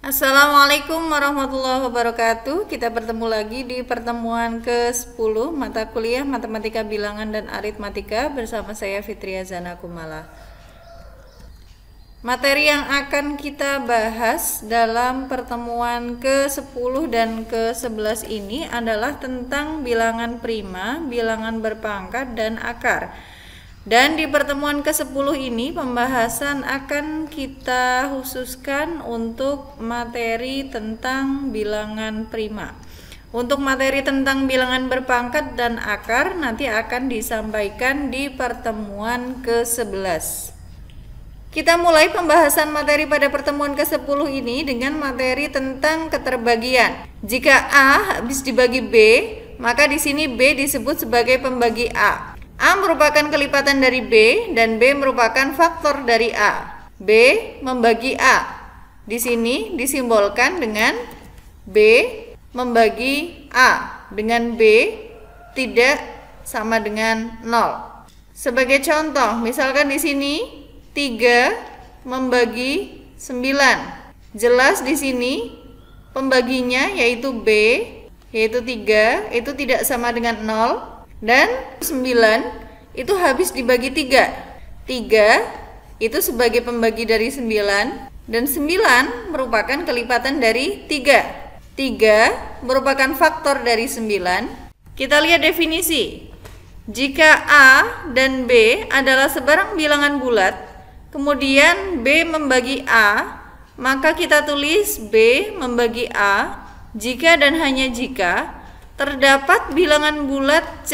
Assalamualaikum warahmatullahi wabarakatuh. Kita bertemu lagi di pertemuan ke-10 mata kuliah Matematika Bilangan dan Aritmatika bersama saya Fitria Zana Kumala. Materi yang akan kita bahas dalam pertemuan ke-10 dan ke-11 ini adalah tentang bilangan prima, bilangan berpangkat, dan akar. Dan di pertemuan ke-10 ini pembahasan akan kita khususkan untuk materi tentang bilangan prima. Untuk materi tentang bilangan berpangkat dan akar nanti akan disampaikan di pertemuan ke-11. Kita mulai pembahasan materi pada pertemuan ke-10 ini dengan materi tentang keterbagian. Jika A habis dibagi B, maka di sini B disebut sebagai pembagi A. A merupakan kelipatan dari B dan B merupakan faktor dari A. B membagi A. Di sini disimbolkan dengan B membagi A dengan B tidak sama dengan 0. Sebagai contoh, misalkan di sini 3 membagi 9. Jelas di sini pembaginya yaitu B, yaitu 3, itu tidak sama dengan 0. Dan 9 itu habis dibagi 3. 3 itu sebagai pembagi dari 9 dan 9 merupakan kelipatan dari 3. 3 merupakan faktor dari 9. Kita lihat definisi. Jika A dan B adalah sebarang bilangan bulat, kemudian B membagi A, maka kita tulis B membagi A jika dan hanya jika terdapat bilangan bulat C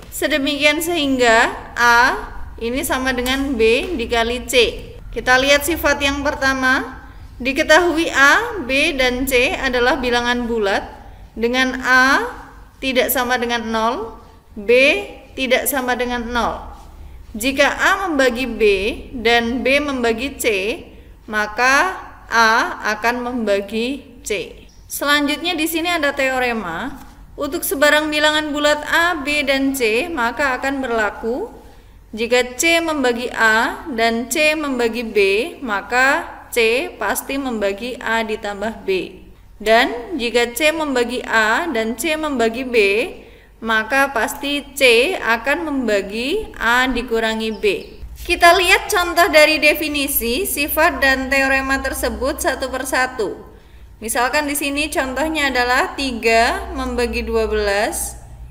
sedemikian sehingga A ini sama dengan B dikali C. Kita lihat sifat yang pertama. Diketahui A, B, dan C adalah bilangan bulat dengan A tidak sama dengan 0, B tidak sama dengan 0. Jika A membagi B dan B membagi C, maka A akan membagi C. Selanjutnya di sini ada teorema. Untuk sebarang bilangan bulat A, B, dan C, maka akan berlaku jika C membagi A dan C membagi B, maka C pasti membagi A ditambah B. Dan jika C membagi A dan C membagi B, maka pasti C akan membagi A dikurangi B. Kita lihat contoh dari definisi, sifat, dan teorema tersebut satu persatu. Misalkan di sini contohnya adalah 3 membagi 12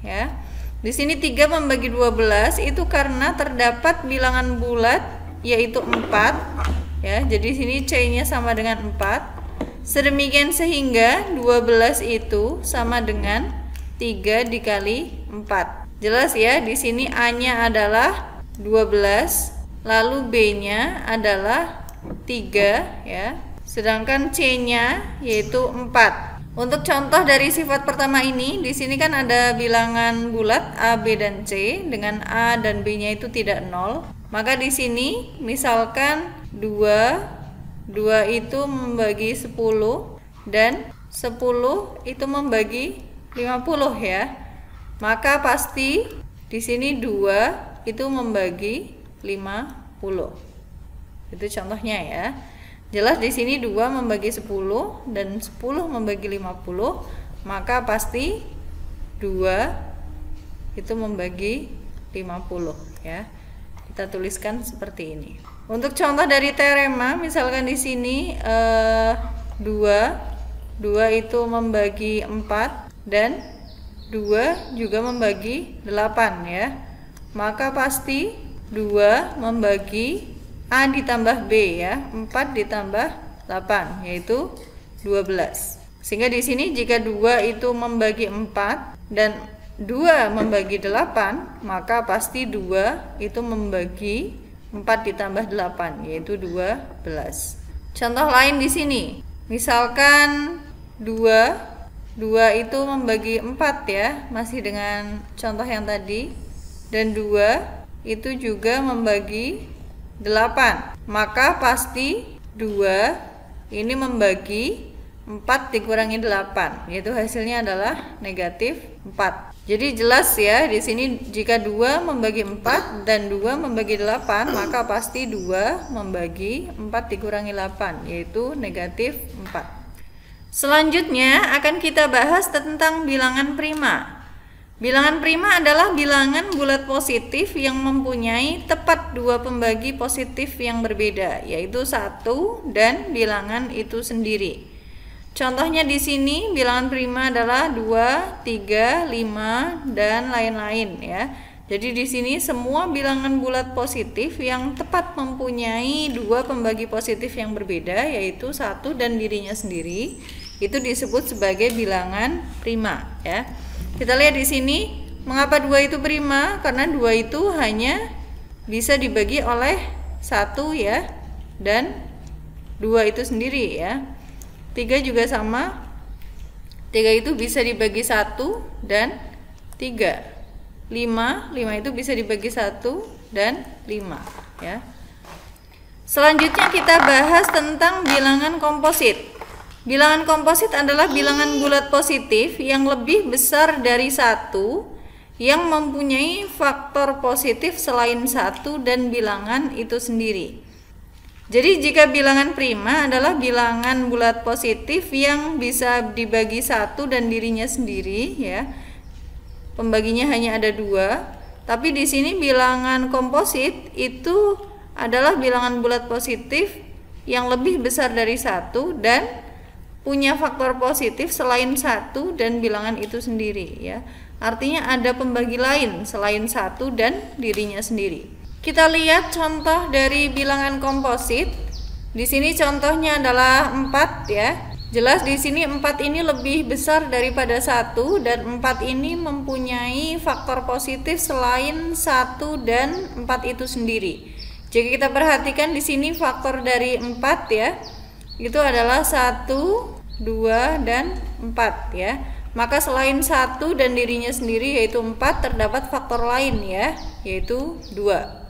ya. Di sini 3 membagi 12 itu karena terdapat bilangan bulat yaitu 4 ya. Jadi sini C-nya sama dengan 4. Sedemikian sehingga 12 itu sama dengan 3 dikali 4. Jelas ya, di sini A-nya adalah 12, lalu B-nya adalah 3 ya. Sedangkan C-nya yaitu 4. Untuk contoh dari sifat pertama ini, di sini kan ada bilangan bulat A, B, dan C dengan A dan B-nya itu tidak 0. Maka di sini misalkan 2 itu membagi 10 dan 10 itu membagi 50 ya. Maka pasti di sini 2 itu membagi 50. Itu contohnya ya. Jelas di sini 2 membagi 10 dan 10 membagi 50, maka pasti 2 itu membagi 50 ya. Kita tuliskan seperti ini. Untuk contoh dari teorema, misalkan di sini 2 itu membagi 4 dan 2 juga membagi 8 ya. Maka pasti 2 membagi A ditambah B ya, 4 ditambah 8 yaitu 12. Sehingga di sini jika 2 itu membagi 4 dan 2 membagi 8, maka pasti 2 itu membagi 4 ditambah 8 yaitu 12. Contoh lain di sini. Misalkan 2 itu membagi 4 ya, masih dengan contoh yang tadi. Dan 2 itu juga membagi 8, maka pasti 2 ini membagi 4 dikurangi 8, yaitu hasilnya adalah negatif 4. Jadi jelas ya, di sini jika 2 membagi 4 dan 2 membagi 8, maka pasti 2 membagi 4 dikurangi 8, yaitu negatif 4. Selanjutnya akan kita bahas tentang bilangan prima. Bilangan prima adalah bilangan bulat positif yang mempunyai tepat dua pembagi positif yang berbeda, yaitu 1 dan bilangan itu sendiri. Contohnya di sini bilangan prima adalah 2, 3, 5 dan lain-lain ya. Jadi di sini semua bilangan bulat positif yang tepat mempunyai dua pembagi positif yang berbeda, yaitu 1 dan dirinya sendiri, itu disebut sebagai bilangan prima ya. Kita lihat di sini, mengapa 2 itu prima? Karena 2 itu hanya bisa dibagi oleh 1 ya, dan 2 itu sendiri ya. 3 juga sama, 3 itu bisa dibagi 1 dan 3. 5 itu bisa dibagi 1 dan 5 ya. Selanjutnya kita bahas tentang bilangan komposit. Bilangan komposit adalah bilangan bulat positif yang lebih besar dari 1 yang mempunyai faktor positif selain 1 dan bilangan itu sendiri. Jadi jika bilangan prima adalah bilangan bulat positif yang bisa dibagi 1 dan dirinya sendiri ya. Pembaginya hanya ada 2. Tapi di sini bilangan komposit itu adalah bilangan bulat positif yang lebih besar dari 1 dan punya faktor positif selain 1 dan bilangan itu sendiri ya. Artinya ada pembagi lain selain 1 dan dirinya sendiri. Kita lihat contoh dari bilangan komposit. Di sini contohnya adalah 4 ya. Jelas di sini 4 ini lebih besar daripada 1 dan 4 ini mempunyai faktor positif selain 1 dan 4 itu sendiri. Jika kita perhatikan di sini faktor dari 4 ya, itu adalah 1, 2 dan 4 ya. Maka selain 1 dan dirinya sendiri yaitu 4 terdapat faktor lain ya, yaitu 2.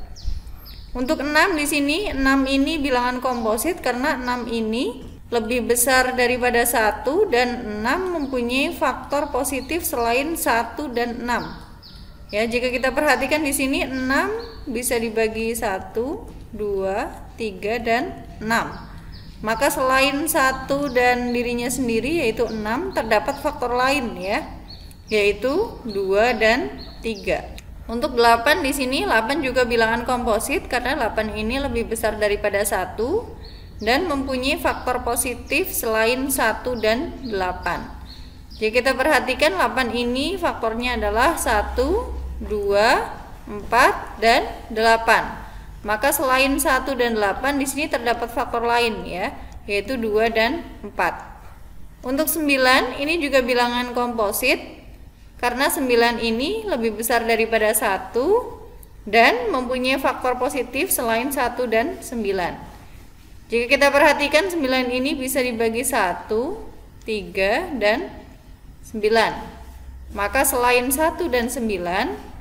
Untuk 6 di sini, 6 ini bilangan komposit karena 6 ini lebih besar daripada 1 dan 6 mempunyai faktor positif selain 1 dan 6. Ya, jika kita perhatikan di sini 6 bisa dibagi 1, 2, 3 dan 6. Maka selain 1 dan dirinya sendiri yaitu 6 terdapat faktor lain ya, yaitu 2 dan 3. Untuk 8 di sini 8 juga bilangan komposit karena 8 ini lebih besar daripada 1 dan mempunyai faktor positif selain 1 dan 8. Jika kita perhatikan 8 ini faktornya adalah 1, 2, 4 dan 8. Maka selain 1 dan 8 di sini terdapat faktor lain ya, yaitu 2 dan 4. Untuk 9 ini juga bilangan komposit karena 9 ini lebih besar daripada 1 dan mempunyai faktor positif selain 1 dan 9. Jika kita perhatikan 9 ini bisa dibagi 1, 3 dan 9. Maka selain 1 dan 9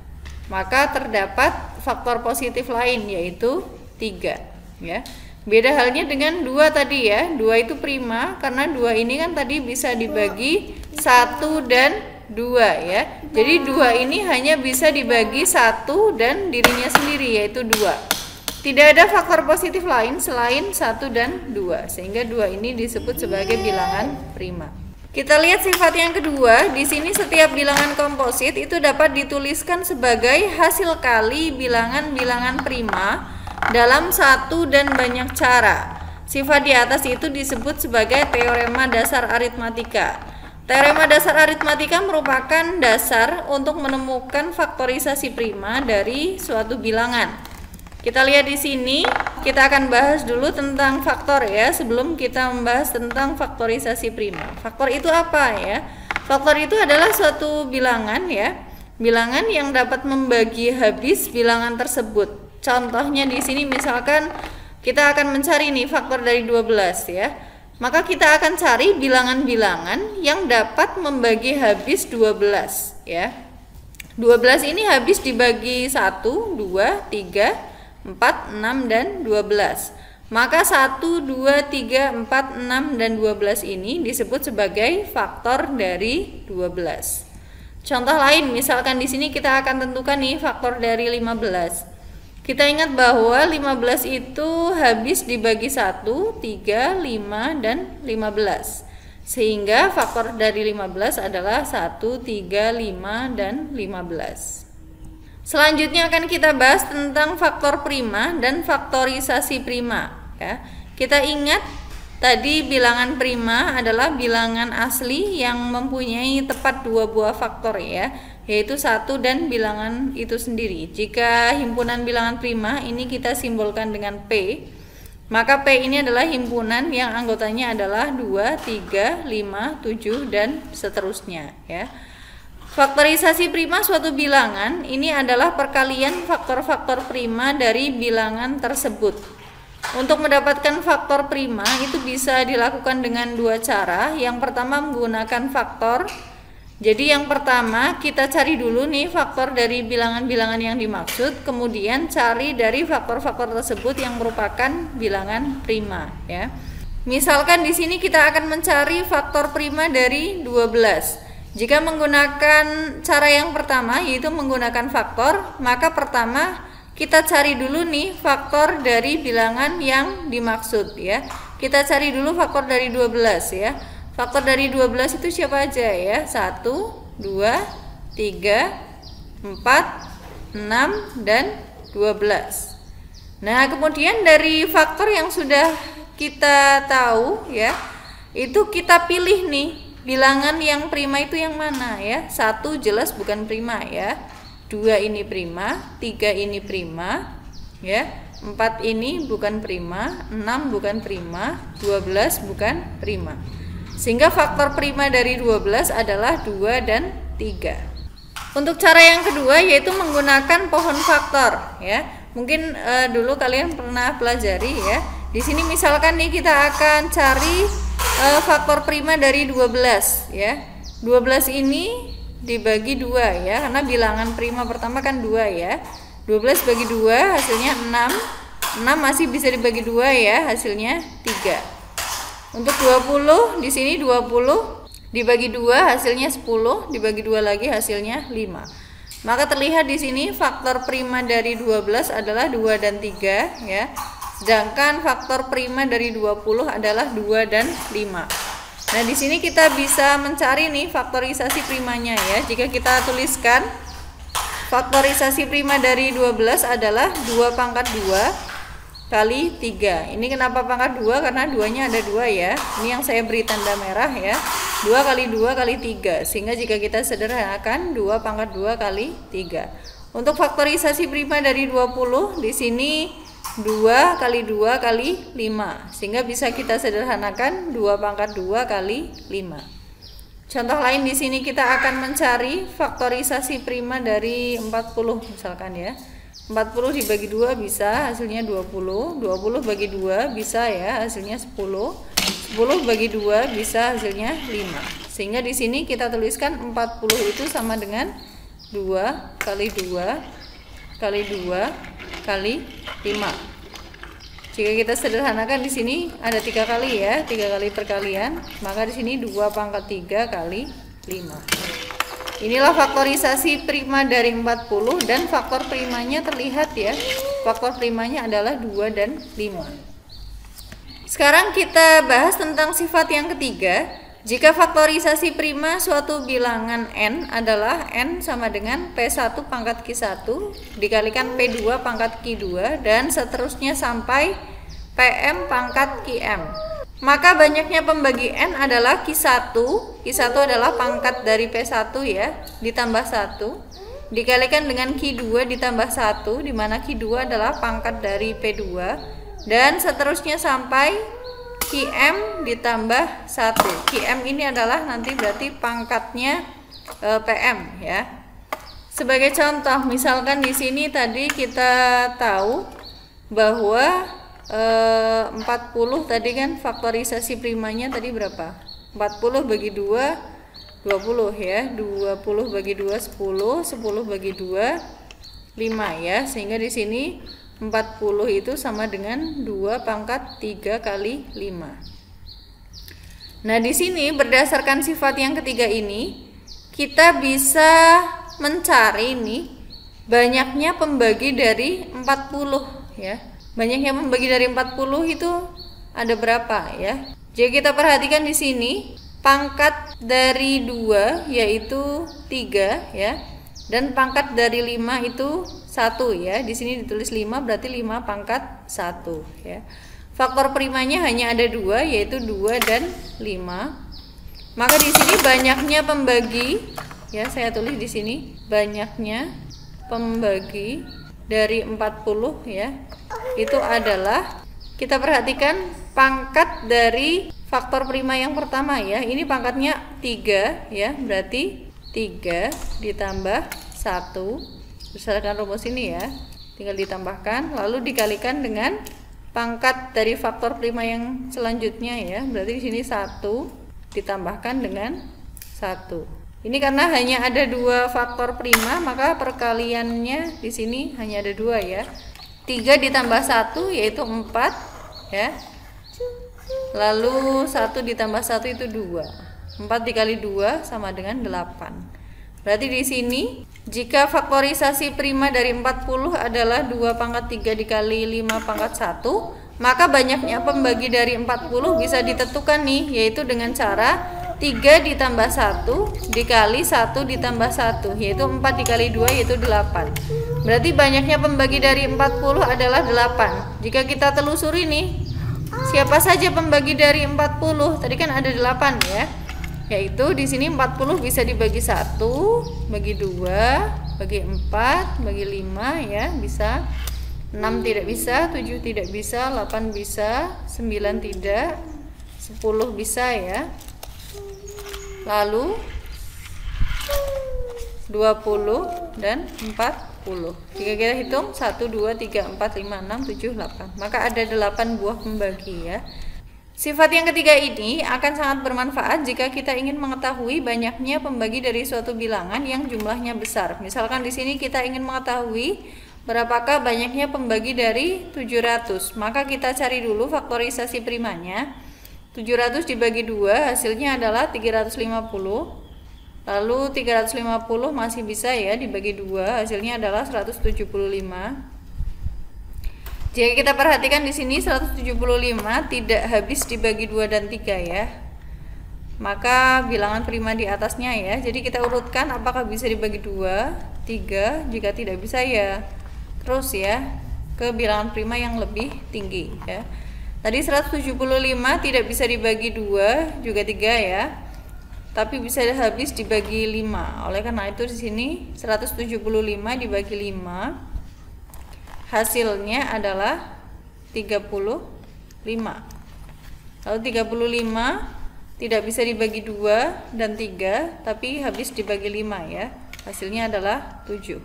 maka terdapat faktor positif lain yaitu 3 ya. Beda halnya dengan 2 tadi ya. 2 itu prima karena 2 ini kan tadi bisa dibagi 1 dan 2 ya. Jadi 2 ini hanya bisa dibagi 1 dan dirinya sendiri yaitu 2. Tidak ada faktor positif lain selain 1 dan 2 sehingga 2 ini disebut sebagai bilangan prima. Kita lihat sifat yang kedua. Di sini setiap bilangan komposit itu dapat dituliskan sebagai hasil kali bilangan-bilangan prima dalam satu dan banyak cara. Sifat di atas itu disebut sebagai teorema dasar aritmatika. Teorema dasar aritmatika merupakan dasar untuk menemukan faktorisasi prima dari suatu bilangan. Kita lihat di sini, kita akan bahas dulu tentang faktor ya, sebelum kita membahas tentang faktorisasi prima. Faktor itu apa ya? Faktor itu adalah suatu bilangan ya, bilangan yang dapat membagi habis bilangan tersebut. Contohnya di sini misalkan kita akan mencari nih faktor dari 12 ya. Maka kita akan cari bilangan-bilangan yang dapat membagi habis 12 ya. 12 ini habis dibagi 1, 2, 3, 4, 6, dan 12. Maka 1, 2, 3, 4, 6, dan 12 ini disebut sebagai faktor dari 12. Contoh lain, misalkan di sini kita akan tentukan nih faktor dari 15. Kita ingat bahwa 15 itu habis dibagi 1, 3, 5, dan 15. Sehingga faktor dari 15 adalah 1, 3, 5, dan 15. Selanjutnya akan kita bahas tentang faktor prima dan faktorisasi prima ya. Kita ingat tadi bilangan prima adalah bilangan asli yang mempunyai tepat dua buah faktor ya, yaitu 1 dan bilangan itu sendiri. Jika himpunan bilangan prima ini kita simbolkan dengan P, maka P ini adalah himpunan yang anggotanya adalah 2, 3, 5, 7, dan seterusnya ya. Faktorisasi prima suatu bilangan ini adalah perkalian faktor-faktor prima dari bilangan tersebut. Untuk mendapatkan faktor prima itu bisa dilakukan dengan dua cara. Yang pertama menggunakan faktor. Jadi yang pertama kita cari dulu nih faktor dari bilangan-bilangan yang dimaksud, kemudian cari dari faktor-faktor tersebut yang merupakan bilangan prima ya. Misalkan di sini kita akan mencari faktor prima dari 12. Jika menggunakan cara yang pertama yaitu menggunakan faktor, maka pertama kita cari dulu nih faktor dari bilangan yang dimaksud ya. Kita cari dulu faktor dari 12 ya. Faktor dari 12 itu siapa aja ya? 1, 2, 3, 4, 6, dan 12. Nah, kemudian dari faktor yang sudah kita tahu ya, itu kita pilih nih bilangan yang prima itu yang mana ya. 1 jelas bukan prima ya, 2 ini prima, 3 ini prima ya, 4 ini bukan prima, 6 bukan prima, 12 bukan prima. Sehingga faktor prima dari 12 adalah 2 dan 3. Untuk cara yang kedua yaitu menggunakan pohon faktor ya. Mungkin dulu kalian pernah pelajari ya. Di sini misalkan nih kita akan cari faktor prima dari 12 ya. 12 ini dibagi 2 ya, karena bilangan prima pertama kan 2 ya. 12 bagi 2 hasilnya 6. 6 masih bisa dibagi 2 ya, hasilnya 3. Untuk 20 di sini 20 dibagi 2 hasilnya 10, dibagi 2 lagi hasilnya 5. Maka terlihat di sini faktor prima dari 12 adalah 2 dan 3 ya. Sedangkan faktor prima dari 20 adalah 2 dan 5. Nah, di sini kita bisa mencari nih faktorisasi primanya ya. Jika kita tuliskan faktorisasi prima dari 12 adalah 2 pangkat 2 kali 3. Ini kenapa pangkat 2? Karena 2-nya ada 2 ya. Ini yang saya beri tanda merah ya. 2 kali 2 kali 3. Sehingga jika kita sederhanakan 2 pangkat 2 kali 3. Untuk faktorisasi prima dari 20 di sini 2 kali 2 kali 5. Sehingga bisa kita sederhanakan 2 pangkat 2 kali 5. Contoh lain di sini kita akan mencari faktorisasi prima dari 40 misalkan ya. 40 dibagi 2 bisa hasilnya 20. 20 bagi 2 bisa ya hasilnya 10. 10 bagi 2 bisa hasilnya 5. Sehingga di sini kita tuliskan 40 itu sama dengan 2 kali 2 kali 2 kali 5. Jika kita sederhanakan di sini ada 3 kali ya, 3 kali perkalian, maka di sini 2 pangkat 3 kali 5. Inilah faktorisasi prima dari 40 dan faktor primanya terlihat ya. Faktor primanya adalah 2 dan 5. Sekarang kita bahas tentang sifat yang ketiga. Jika faktorisasi prima suatu bilangan n adalah n sama dengan P1 pangkat Q1 dikalikan P2 pangkat Q2 dan seterusnya sampai PM pangkat Qm. Maka banyaknya pembagi n adalah Q1. Q1 adalah pangkat dari P1 ya, ditambah 1 dikalikan dengan Q2 ditambah 1, di mana Q2 adalah pangkat dari P2 dan seterusnya sampai Qm ditambah 1. Qm ini adalah nanti berarti pangkatnya PM ya. Sebagai contoh, misalkan di sini tadi kita tahu bahwa 40 tadi kan faktorisasi primanya tadi berapa? 40 bagi 2 20 ya. 20 bagi 2 10, 10 bagi 2 5 ya. Sehingga di sini 40 itu sama dengan 2 pangkat 3 kali 5. Nah, di sini berdasarkan sifat yang ketiga ini kita bisa mencari nih banyaknya pembagi dari 40 ya. Banyaknya pembagi dari 40 itu ada berapa ya? Jadi kita perhatikan di sini pangkat dari 2 yaitu 3 ya. Dan pangkat dari 5 itu 1 ya. Di sini ditulis 5 berarti 5 pangkat 1 ya. Faktor primanya hanya ada 2 yaitu 2 dan 5. Maka di sini banyaknya pembagi ya, saya tulis di sini banyaknya pembagi dari 40 ya. Itu adalah, kita perhatikan pangkat dari faktor prima yang pertama ya. Ini pangkatnya 3 ya, berarti 3 ditambah 1 berdasarkan rumus ini ya. Tinggal ditambahkan lalu dikalikan dengan pangkat dari faktor prima yang selanjutnya ya. Berarti di sini 1 ditambahkan dengan 1. Ini karena hanya ada 2 faktor prima, maka perkaliannya di sini hanya ada 2 ya. 3 ditambah 1 yaitu 4 ya. Lalu 1 ditambah 1 itu 2. 4 dikali 2 sama dengan 8. Berarti di sini jika faktorisasi prima dari 40 adalah 2 pangkat 3 dikali 5 pangkat 1, maka banyaknya pembagi dari 40 bisa ditentukan nih, yaitu dengan cara 3 ditambah 1 dikali 1 ditambah 1, yaitu 4 dikali 2 yaitu 8. Berarti banyaknya pembagi dari 40 adalah 8. Jika kita telusuri nih, siapa saja pembagi dari 40? Tadi kan ada 8 ya. Yaitu di sini 40 bisa dibagi 1, bagi 2, bagi 4, bagi 5 ya, bisa. 6 tidak bisa, 7 tidak bisa, 8 bisa, 9 tidak, 10 bisa ya. Lalu 20 dan 40. Jika kita hitung 1, 2, 3, 4, 5, 6, 7, 8. Maka ada 8 buah pembagi ya. Sifat yang ketiga ini akan sangat bermanfaat jika kita ingin mengetahui banyaknya pembagi dari suatu bilangan yang jumlahnya besar. Misalkan di sini kita ingin mengetahui berapakah banyaknya pembagi dari 700. Maka kita cari dulu faktorisasi primanya. 700 dibagi 2 hasilnya adalah 350. Lalu 350 masih bisa ya dibagi 2, hasilnya adalah 175. Jika kita perhatikan di sini 175 tidak habis dibagi 2 dan 3 ya. Maka bilangan prima di atasnya ya. Jadi kita urutkan apakah bisa dibagi 2, 3, jika tidak bisa ya terus ya ke bilangan prima yang lebih tinggi ya. Tadi 175 tidak bisa dibagi 2 juga 3 ya. Tapi bisa habis dibagi 5. Oleh karena itu di sini 175 dibagi 5 hasilnya adalah 35. Lalu 35 tidak bisa dibagi 2 dan 3 tapi habis dibagi 5 ya. Hasilnya adalah 7.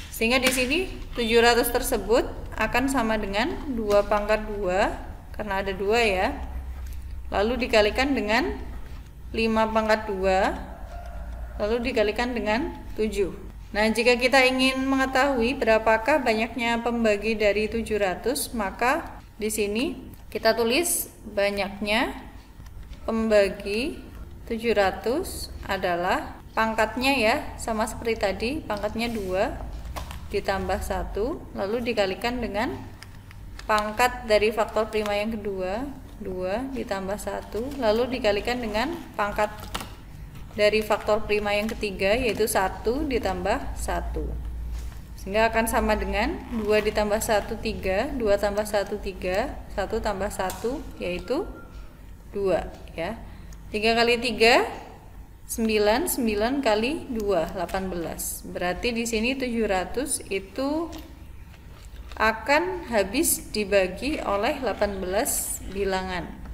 Sehingga di sini 700 tersebut akan sama dengan 2 pangkat 2 karena ada 2 ya. Lalu dikalikan dengan 5 pangkat 2 lalu dikalikan dengan 7. Nah, jika kita ingin mengetahui berapakah banyaknya pembagi dari 700, maka di sini kita tulis banyaknya pembagi 700 adalah pangkatnya ya, sama seperti tadi, pangkatnya 2 ditambah 1 lalu dikalikan dengan pangkat dari faktor prima yang kedua, 2 ditambah 1 lalu dikalikan dengan pangkat dari faktor prima yang ketiga yaitu 1 ditambah 1, sehingga akan sama dengan 2 ditambah 1 3, 2 tambah 1 3, 1 tambah 1 yaitu 2 ya. 3 kali 3 9, 9 kali 2 18. Berarti di sini 700 itu akan habis dibagi oleh 18 bilangan.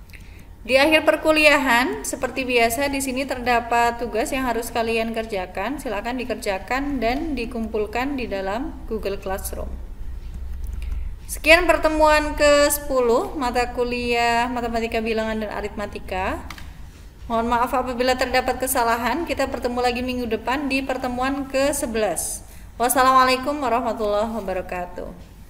Di akhir perkuliahan seperti biasa di sini terdapat tugas yang harus kalian kerjakan. Silakan dikerjakan dan dikumpulkan di dalam Google Classroom. Sekian pertemuan ke-10 mata kuliah Matematika Bilangan dan Aritmatika. Mohon maaf apabila terdapat kesalahan. Kita bertemu lagi minggu depan di pertemuan ke-11. Wassalamualaikum warahmatullahi wabarakatuh.